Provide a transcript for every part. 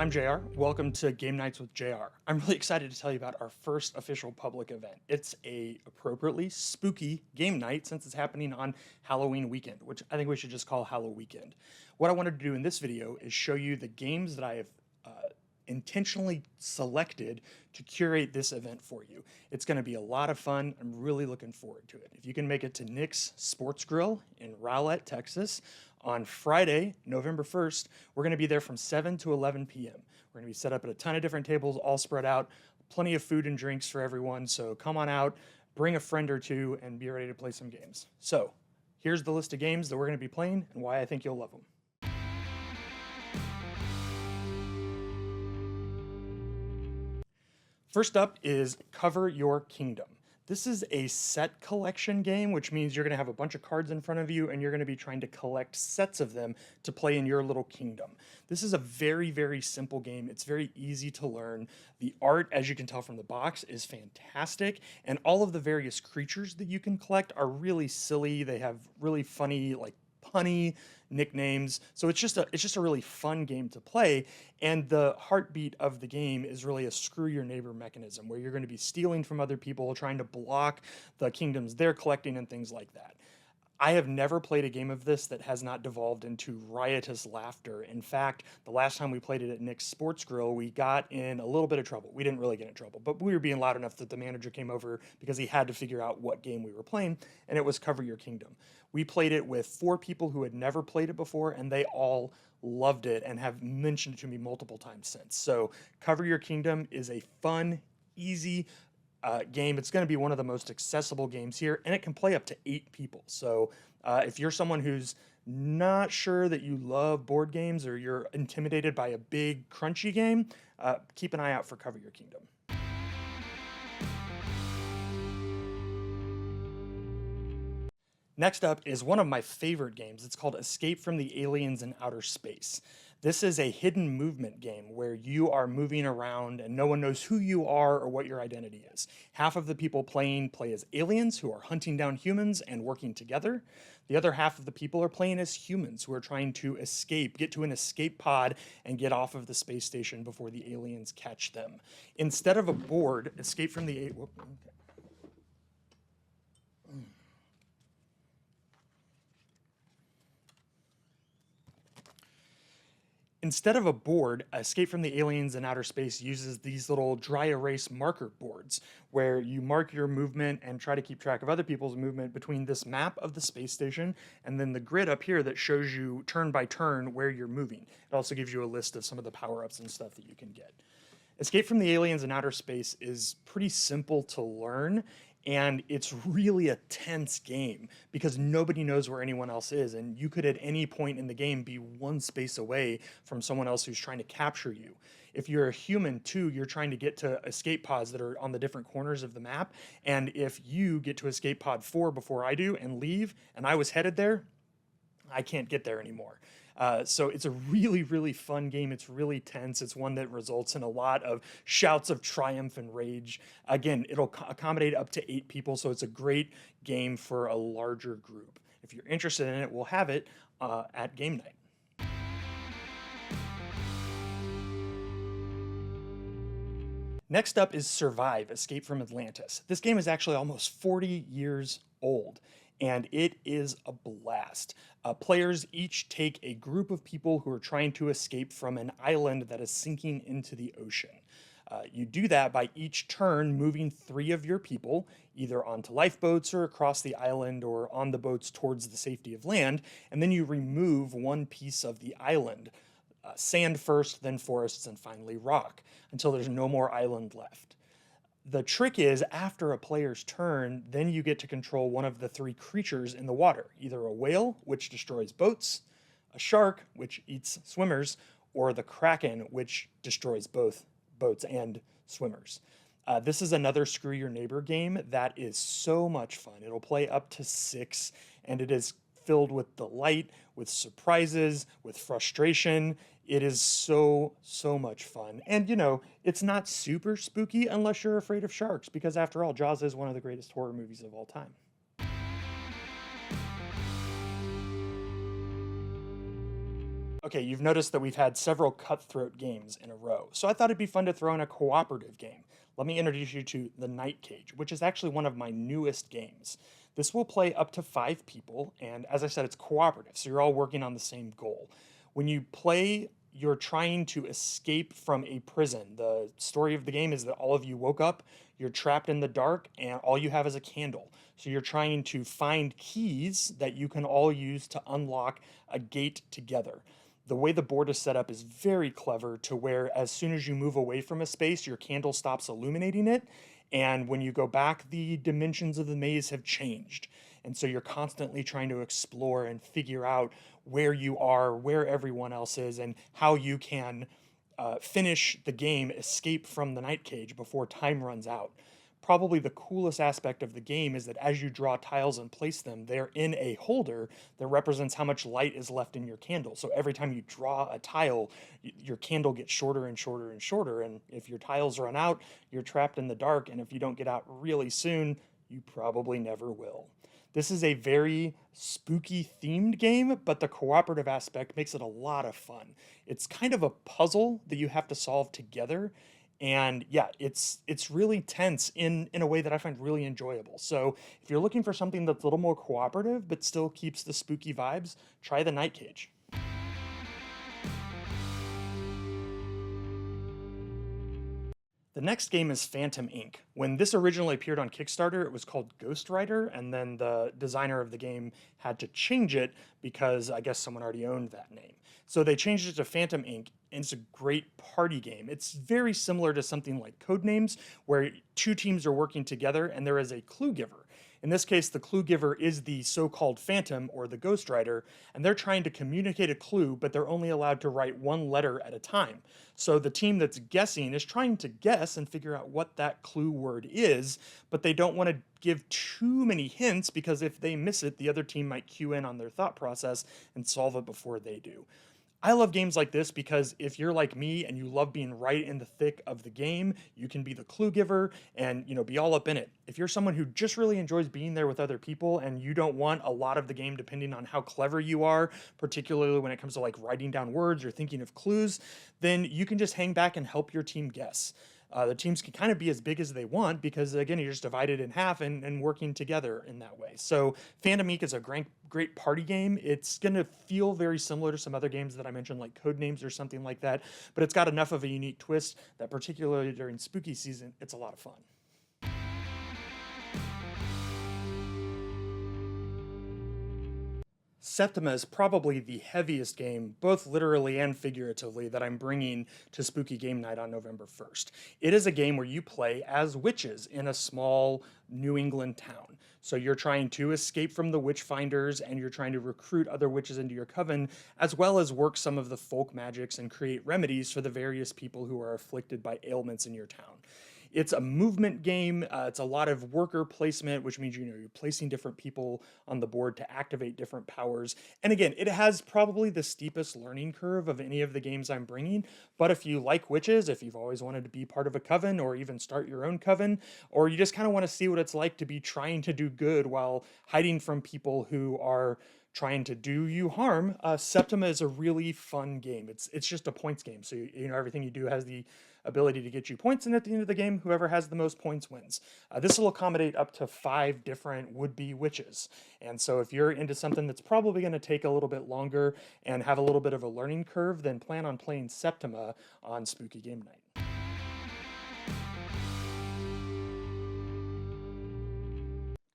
I'm JR. Welcome to Game Nights with JR. I'm really excited to tell you about our first official public event. It's a appropriately spooky game night since it's happening on Halloween weekend, which I think we should just call Hallow Weekend. What I wanted to do in this video is show you the games that I have intentionally selected to curate this event for you. It's going to be a lot of fun. I'm really looking forward to it. If you can make it to Nick's Sports Grill in Rowlett, Texas, on Friday, November 1st, we're going to be there from 7 to 11 p.m. We're going to be set up at a ton of different tables, all spread out, plenty of food and drinks for everyone. So come on out, bring a friend or two, and be ready to play some games. So here's the list of games that we're going to be playing and why I think you'll love them. First up is Cover Your Kingdom. This is a set collection game, which means you're going to have a bunch of cards in front of you and you're going to be trying to collect sets of them to play in your little kingdom. This is a very, very simple game. It's very easy to learn. The art, as you can tell from the box, is fantastic, and all of the various creatures that you can collect are really silly. They have really funny, like, punny nicknames. So it's just a really fun game to play. And the heartbeat of the game is really a screw your neighbor mechanism where you're going to be stealing from other people, trying to block the kingdoms they're collecting and things like that. I have never played a game of this that has not devolved into riotous laughter. In fact, the last time we played it at Nick's Sports Grill, we got in a little bit of trouble. We didn't really get in trouble, but we were being loud enough that the manager came over because he had to figure out what game we were playing, and it was Cover Your Kingdom. We played it with 4 people who had never played it before, and they all loved it and have mentioned it to me multiple times since. So Cover Your Kingdom is a fun, easy, game. It's going to be one of the most accessible games here, and it can play up to 8 people. So if you're someone who's not sure that you love board games or you're intimidated by a big, crunchy game, keep an eye out for Cover Your Kingdom. Next up is one of my favorite games. It's called Escape from the Aliens in Outer Space. This is a hidden movement game where you are moving around and no one knows who you are or what your identity is. Half of the people playing play as aliens who are hunting down humans and working together. The other half of the people are playing as humans who are trying to escape, get to an escape pod and get off of the space station before the aliens catch them. Instead of a board, Escape from the... Instead of a board, Escape from the Aliens in Outer Space uses these little dry erase marker boards where you mark your movement and try to keep track of other people's movement between this map of the space station and then the grid up here that shows you turn by turn where you're moving. It also gives you a list of some of the power-ups and stuff that you can get. Escape from the Aliens in Outer Space is pretty simple to learn, and it's really a tense game because nobody knows where anyone else is, and you could at any point in the game be one space away from someone else who's trying to capture you. If you're a human too, you're trying to get to escape pods that are on the different corners of the map, and if you get to escape pod 4 before I do and leave, and I was headed there, I can't get there anymore. So it's a really, really fun game. It's really tense. It's one that results in a lot of shouts of triumph and rage. Again, it'll accommodate up to 8 people, so it's a great game for a larger group. If you're interested in it, we'll have it at game night. Next up is Survive, Escape from Atlantis. This game is actually almost 40 years old, and it is a blast. Players each take a group of people who are trying to escape from an island that is sinking into the ocean. You do that by each turn moving 3 of your people, either onto lifeboats or across the island or on the boats towards the safety of land, and then you remove one piece of the island. Sand first, then forests, and finally rock, until there's no more island left. The trick is, after a player's turn, then you get to control one of the 3 creatures in the water, either a whale, which destroys boats, a shark, which eats swimmers, or the kraken, which destroys both boats and swimmers. This is another Screw Your Neighbor game that is so much fun. It'll play up to 6, and it is filled with delight, with surprises, with frustration. It is so, so much fun. And, you know, it's not super spooky unless you're afraid of sharks, because after all, Jaws is one of the greatest horror movies of all time. Okay, you've noticed that we've had several cutthroat games in a row, so I thought it'd be fun to throw in a cooperative game. Let me introduce you to the Night Cage, which is actually one of my newest games. This will play up to 5 people, and as I said, it's cooperative, so you're all working on the same goal. When you play, you're trying to escape from a prison. The story of the game is that all of you woke up, you're trapped in the dark, and all you have is a candle. So you're trying to find keys that you can all use to unlock a gate together. The way the board is set up is very clever to where as soon as you move away from a space, your candle stops illuminating it. And when you go back, the dimensions of the maze have changed. And so you're constantly trying to explore and figure out where you are, where everyone else is, and how you can finish the game, escape from the night cage before time runs out. Probably the coolest aspect of the game is that as you draw tiles and place them, they're in a holder that represents how much light is left in your candle. So every time you draw a tile, your candle gets shorter and shorter and shorter. And if your tiles run out, you're trapped in the dark. And if you don't get out really soon, you probably never will. This is a very spooky themed game, but the cooperative aspect makes it a lot of fun. It's kind of a puzzle that you have to solve together, and yeah, it's really tense in a way that I find really enjoyable. So if you're looking for something that's a little more cooperative but still keeps the spooky vibes, try the Night Cage. The next game is Phantom Inc. When this originally appeared on Kickstarter, it was called Ghost Rider, and then the designer of the game had to change it because I guess someone already owned that name. So they changed it to Phantom Inc., and it's a great party game. It's very similar to something like Codenames, where 2 teams are working together and there is a clue giver. In this case, the clue giver is the so-called Phantom or the Ghost Rider, and they're trying to communicate a clue, but they're only allowed to write 1 letter at a time. So the team that's guessing is trying to guess and figure out what that clue word is, but they don't want to give too many hints because if they miss it, the other team might cue in on their thought process and solve it before they do. I love games like this because if you're like me and you love being right in the thick of the game, you can be the clue giver and, be all up in it. If you're someone who just really enjoys being there with other people and you don't want a lot of the game depending on how clever you are, particularly when it comes to like writing down words or thinking of clues, then you can just hang back and help your team guess. The teams can kind of be as big as they want because, again, you're just divided in half and working together in that way. So Phantom Inc. is a great party game. It's going to feel very similar to some other games that I mentioned, like Codenames or something like that, but it's got enough of a unique twist that particularly during spooky season, it's a lot of fun. Septima is probably the heaviest game, both literally and figuratively, that I'm bringing to Spooky Game Night on November 1st. It is a game where you play as witches in a small New England town. So you're trying to escape from the witch finders and you're trying to recruit other witches into your coven, as well as work some of the folk magics and create remedies for the various people who are afflicted by ailments in your town. It's a movement game. It's a lot of worker placement, which means you're placing different people on the board to activate different powers. And again, it has probably the steepest learning curve of any of the games I'm bringing. But if you like witches, if you've always wanted to be part of a coven or even start your own coven, or you just kind of want to see what it's like to be trying to do good while hiding from people who are trying to do you harm, Septima is a really fun game. It's just a points game, so everything you do has the ability to get you points, and at the end of the game, whoever has the most points wins. This will accommodate up to 5 different would-be witches, and so if you're into something that's probably going to take a little bit longer and have a little bit of a learning curve, then plan on playing Septima on Spooky Game Night.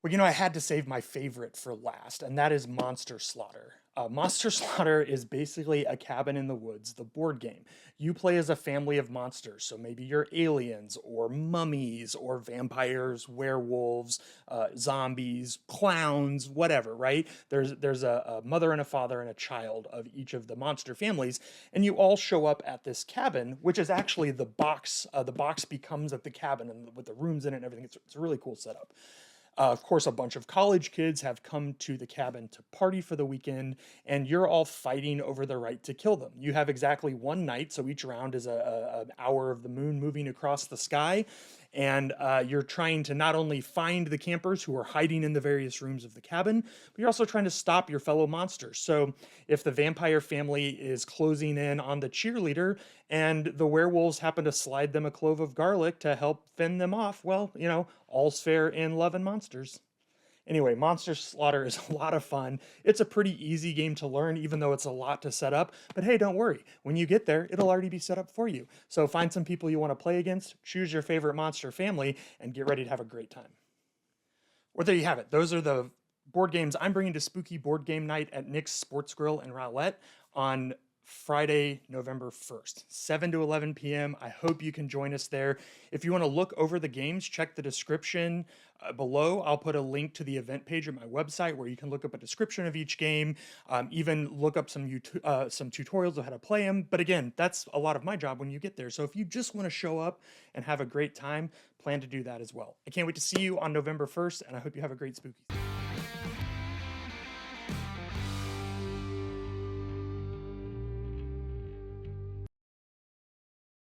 Well, I had to save my favorite for last, and that is Monster Slaughter. Monster Slaughter is basically a cabin in the woods, the board game. You play as a family of monsters, so maybe you're aliens, or mummies, or vampires, werewolves, zombies, clowns, whatever, right? There's a mother and a father and a child of each of the monster families, and you all show up at this cabin, which is actually the box. The box becomes at the cabin, and with the rooms in it and everything. It's a really cool setup. Of course, a bunch of college kids have come to the cabin to party for the weekend, and you're all fighting over the right to kill them. You have exactly 1 night, so each round is an hour of the moon moving across the sky, and you're trying to not only find the campers who are hiding in the various rooms of the cabin, but you're also trying to stop your fellow monsters. So if the vampire family is closing in on the cheerleader and the werewolves happen to slide them a clove of garlic to help fend them off, well, all's fair in love and monsters. Anyway, Monster Slaughter is a lot of fun. It's a pretty easy game to learn, even though it's a lot to set up. But hey, don't worry. When you get there, it'll already be set up for you. So find some people you want to play against, choose your favorite monster family, and get ready to have a great time. Well, there you have it. Those are the board games I'm bringing to Spooky Board Game Night at Nick's Sports Grill in Rowlett on Friday, November 1st, 7 to 11 p.m. I hope you can join us there. If you want to look over the games, check the description below. I'll put a link to the event page at my website where you can look up a description of each game, even look up some tutorials of how to play them. But again, that's a lot of my job when you get there. So if you just want to show up and have a great time, plan to do that as well. I can't wait to see you on November 1st, and I hope you have a great spooky season.